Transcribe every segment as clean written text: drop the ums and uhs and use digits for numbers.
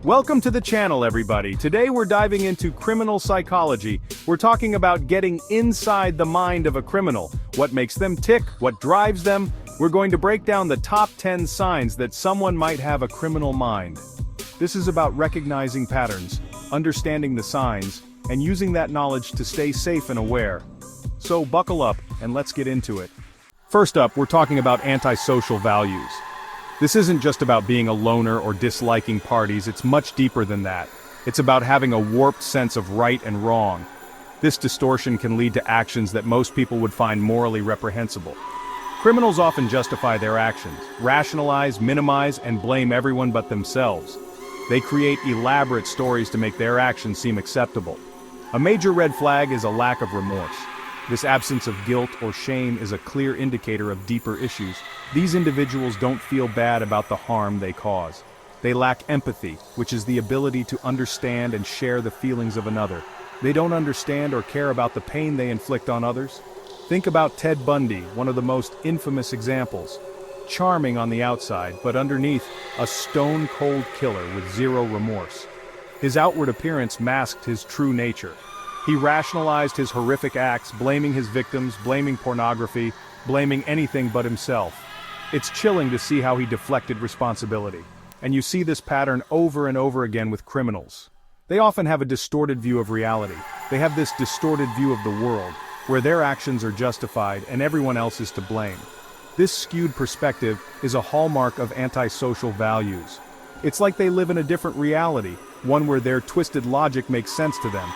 Welcome to the channel, everybody. Today we're diving into criminal psychology. We're talking about getting inside the mind of a criminal. What makes them tick? What drives them? We're going to break down the top 10 signs that someone might have a criminal mind. This is about recognizing patterns, understanding the signs, and using that knowledge to stay safe and aware. So buckle up and let's get into it. First up, we're talking about antisocial values. This isn't just about being a loner or disliking parties, it's much deeper than that. It's about having a warped sense of right and wrong. This distortion can lead to actions that most people would find morally reprehensible. Criminals often justify their actions, rationalize, minimize, and blame everyone but themselves. They create elaborate stories to make their actions seem acceptable. A major red flag is a lack of remorse. This absence of guilt or shame is a clear indicator of deeper issues. These individuals don't feel bad about the harm they cause. They lack empathy, which is the ability to understand and share the feelings of another. They don't understand or care about the pain they inflict on others. Think about Ted Bundy, one of the most infamous examples. Charming on the outside, but underneath, a stone-cold killer with zero remorse. His outward appearance masked his true nature. He rationalized his horrific acts, blaming his victims, blaming pornography, blaming anything but himself. It's chilling to see how he deflected responsibility. And you see this pattern over and over again with criminals. They often have a distorted view of reality. They have this distorted view of the world, where their actions are justified and everyone else is to blame. This skewed perspective is a hallmark of antisocial values. It's like they live in a different reality, one where their twisted logic makes sense to them.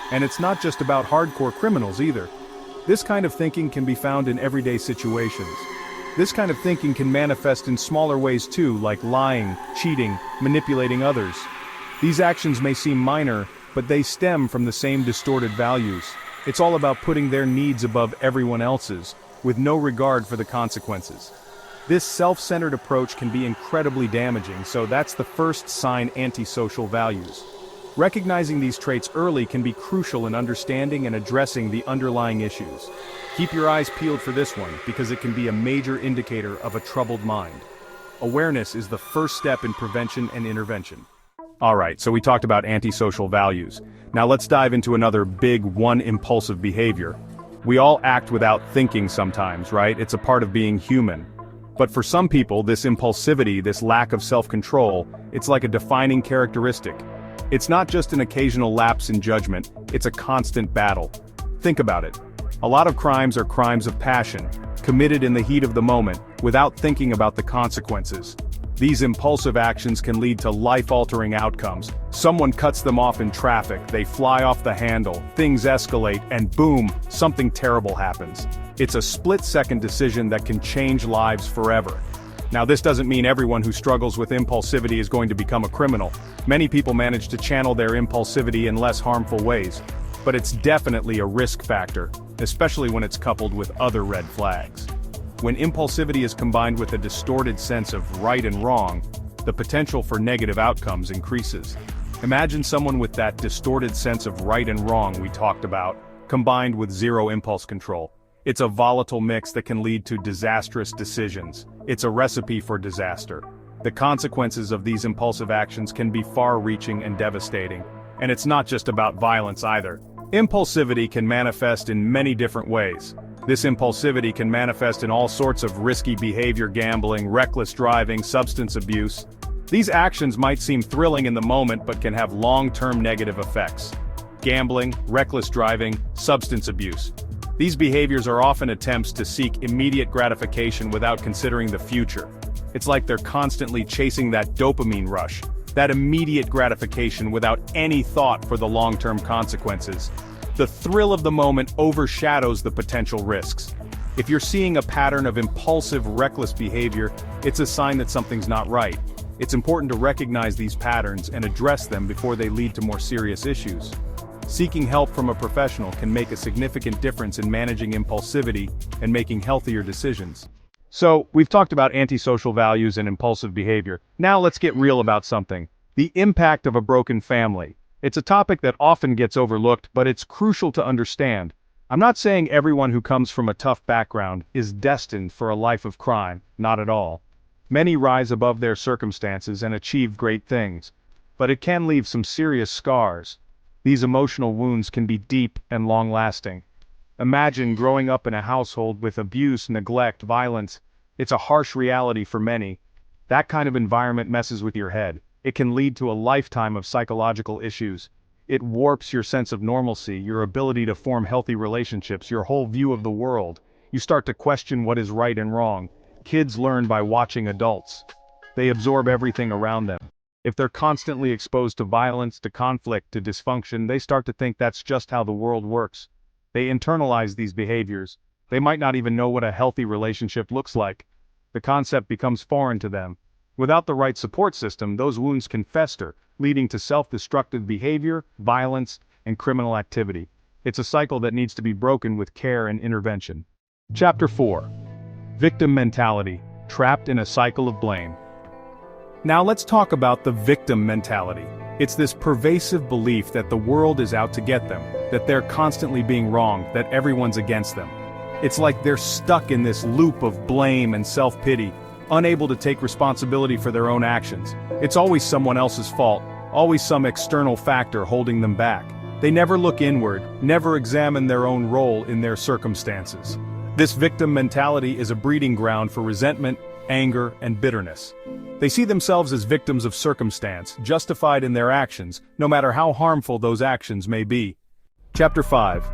And it's not just about hardcore criminals either. This kind of thinking can be found in everyday situations. This kind of thinking can manifest in smaller ways too, like lying, cheating, manipulating others. These actions may seem minor, but they stem from the same distorted values. It's all about putting their needs above everyone else's, with no regard for the consequences. This self-centered approach can be incredibly damaging, so that's the first sign: antisocial values. Recognizing these traits early can be crucial in understanding and addressing the underlying issues. Keep your eyes peeled for this one, because it can be a major indicator of a troubled mind. Awareness is the first step in prevention and intervention. Alright, so we talked about antisocial values. Now let's dive into another big one: impulsive behavior. We all act without thinking sometimes, right? It's a part of being human. But for some people, this impulsivity, this lack of self-control, it's like a defining characteristic. It's not just an occasional lapse in judgment, it's a constant battle. Think about it. A lot of crimes are crimes of passion, committed in the heat of the moment, without thinking about the consequences. These impulsive actions can lead to life-altering outcomes. Someone cuts them off in traffic, they fly off the handle, things escalate, and boom, something terrible happens. It's a split-second decision that can change lives forever. Now, this doesn't mean everyone who struggles with impulsivity is going to become a criminal. Many people manage to channel their impulsivity in less harmful ways. But it's definitely a risk factor, especially when it's coupled with other red flags. When impulsivity is combined with a distorted sense of right and wrong, the potential for negative outcomes increases. Imagine someone with that distorted sense of right and wrong we talked about, combined with zero impulse control. It's a volatile mix that can lead to disastrous decisions. It's a recipe for disaster. The consequences of these impulsive actions can be far-reaching and devastating. And it's not just about violence either. Impulsivity can manifest in many different ways. This impulsivity can manifest in all sorts of risky behavior: gambling, reckless driving, substance abuse. These actions might seem thrilling in the moment but can have long-term negative effects. Gambling, reckless driving, substance abuse. These behaviors are often attempts to seek immediate gratification without considering the future. It's like they're constantly chasing that dopamine rush, that immediate gratification without any thought for the long-term consequences. The thrill of the moment overshadows the potential risks. If you're seeing a pattern of impulsive, reckless behavior, it's a sign that something's not right. It's important to recognize these patterns and address them before they lead to more serious issues. Seeking help from a professional can make a significant difference in managing impulsivity and making healthier decisions. So, we've talked about antisocial values and impulsive behavior. Now let's get real about something: the impact of a broken family. It's a topic that often gets overlooked, but it's crucial to understand. I'm not saying everyone who comes from a tough background is destined for a life of crime, not at all. Many rise above their circumstances and achieve great things. but it can leave some serious scars. These emotional wounds can be deep and long-lasting. Imagine growing up in a household with abuse, neglect, violence. It's a harsh reality for many. That kind of environment messes with your head. It can lead to a lifetime of psychological issues. It warps your sense of normalcy, your ability to form healthy relationships, your whole view of the world. You start to question what is right and wrong. Kids learn by watching adults. They absorb everything around them. If they're constantly exposed to violence, to conflict, to dysfunction, they start to think that's just how the world works. They internalize these behaviors. They might not even know what a healthy relationship looks like. The concept becomes foreign to them. Without the right support system, those wounds can fester, leading to self-destructive behavior, violence, and criminal activity. It's a cycle that needs to be broken with care and intervention. Chapter 4. Victim mentality, trapped in a cycle of blame. Now let's talk about the victim mentality. It's this pervasive belief that the world is out to get them, that they're constantly being wronged, that everyone's against them. It's like they're stuck in this loop of blame and self-pity, unable to take responsibility for their own actions. It's always someone else's fault, always some external factor holding them back. They never look inward, never examine their own role in their circumstances. This victim mentality is a breeding ground for resentment, anger, and bitterness. They see themselves as victims of circumstance, justified in their actions, no matter how harmful those actions may be. Chapter 5.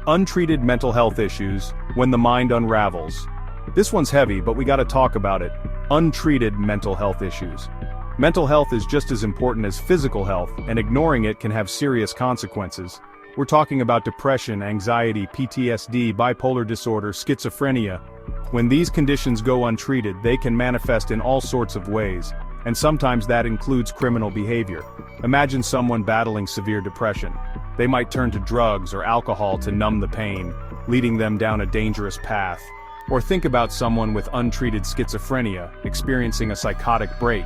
Untreated mental health issues, when the mind unravels. This one's heavy, but we gotta talk about it. Untreated mental health issues. Mental health is just as important as physical health, and ignoring it can have serious consequences. We're talking about depression, anxiety, PTSD, bipolar disorder, schizophrenia. When these conditions go untreated, they can manifest in all sorts of ways, and sometimes that includes criminal behavior. Imagine someone battling severe depression. They might turn to drugs or alcohol to numb the pain, leading them down a dangerous path. Or think about someone with untreated schizophrenia, experiencing a psychotic break.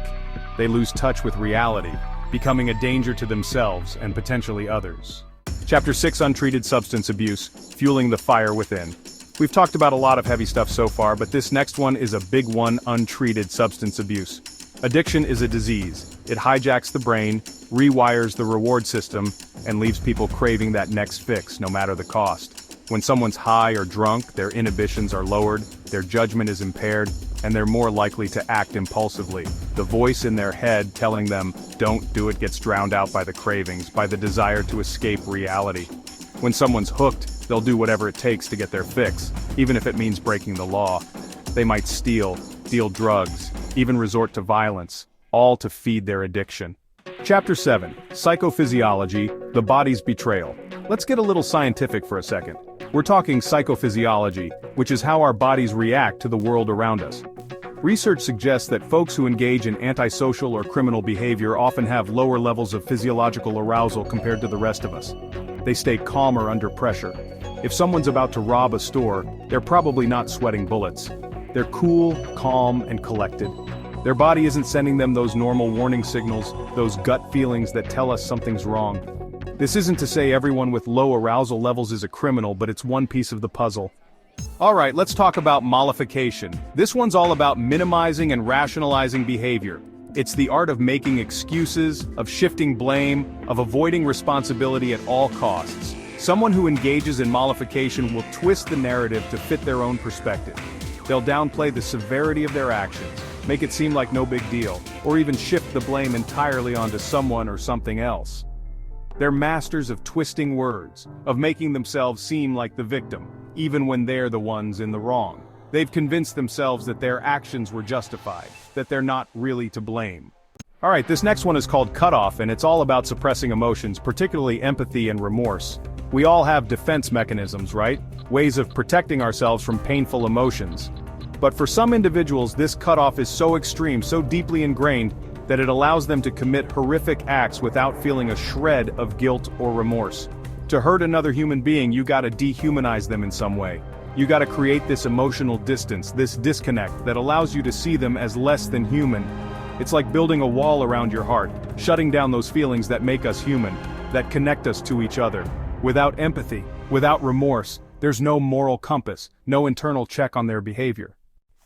They lose touch with reality, becoming a danger to themselves and potentially others. Chapter 6. Untreated substance abuse, fueling the fire within. We've talked about a lot of heavy stuff so far, but this next one is a big one: untreated substance abuse. Addiction is a disease. It hijacks the brain, rewires the reward system, and leaves people craving that next fix, no matter the cost. When someone's high or drunk, their inhibitions are lowered, their judgment is impaired, and they're more likely to act impulsively. The voice in their head telling them, "Don't do it," gets drowned out by the cravings, by the desire to escape reality. When someone's hooked, they'll do whatever it takes to get their fix, even if it means breaking the law. They might steal, deal drugs, even resort to violence, all to feed their addiction. Chapter 7. Psychophysiology, the body's betrayal. Let's get a little scientific for a second. We're talking psychophysiology, which is how our bodies react to the world around us. Research suggests that folks who engage in antisocial or criminal behavior often have lower levels of physiological arousal compared to the rest of us. They stay calmer under pressure. If someone's about to rob a store, they're probably not sweating bullets. They're cool, calm, and collected. Their body isn't sending them those normal warning signals, those gut feelings that tell us something's wrong. This isn't to say everyone with low arousal levels is a criminal, but it's one piece of the puzzle. Alright, let's talk about mollification. This one's all about minimizing and rationalizing behavior. It's the art of making excuses, of shifting blame, of avoiding responsibility at all costs. Someone who engages in mollification will twist the narrative to fit their own perspective. They'll downplay the severity of their actions, make it seem like no big deal, or even shift the blame entirely onto someone or something else. They're masters of twisting words, of making themselves seem like the victim, even when they're the ones in the wrong. They've convinced themselves that their actions were justified, that they're not really to blame. Alright, this next one is called cutoff, and it's all about suppressing emotions, particularly empathy and remorse. We all have defense mechanisms, right? Ways of protecting ourselves from painful emotions. But for some individuals, this cutoff is so extreme, so deeply ingrained, that it allows them to commit horrific acts without feeling a shred of guilt or remorse. To hurt another human being, you gotta dehumanize them in some way. You gotta create this emotional distance, this disconnect that allows you to see them as less than human. It's like building a wall around your heart, shutting down those feelings that make us human, that connect us to each other. Without empathy, without remorse, there's no moral compass, no internal check on their behavior.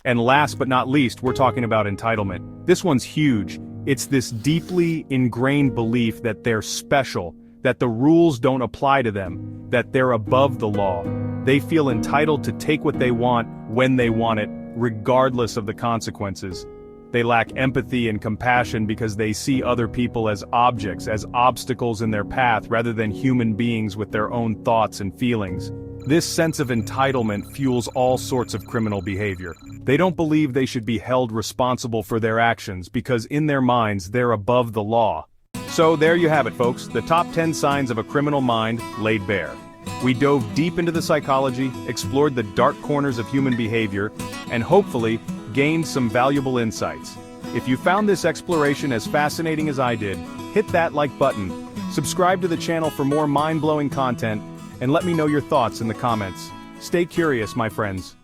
And last but not least, we're talking about entitlement. This one's huge. It's this deeply ingrained belief that they're special, that the rules don't apply to them, that they're above the law. They feel entitled to take what they want when they want it, regardless of the consequences. They lack empathy and compassion because they see other people as objects, as obstacles in their path rather than human beings with their own thoughts and feelings. This sense of entitlement fuels all sorts of criminal behavior. They don't believe they should be held responsible for their actions because in their minds they're above the law. So there you have it, folks, the top 10 signs of a criminal mind laid bare. We dove deep into the psychology, explored the dark corners of human behavior, and hopefully gained some valuable insights. If you found this exploration as fascinating as I did, hit that like button, subscribe to the channel for more mind-blowing content, and let me know your thoughts in the comments. Stay curious, my friends.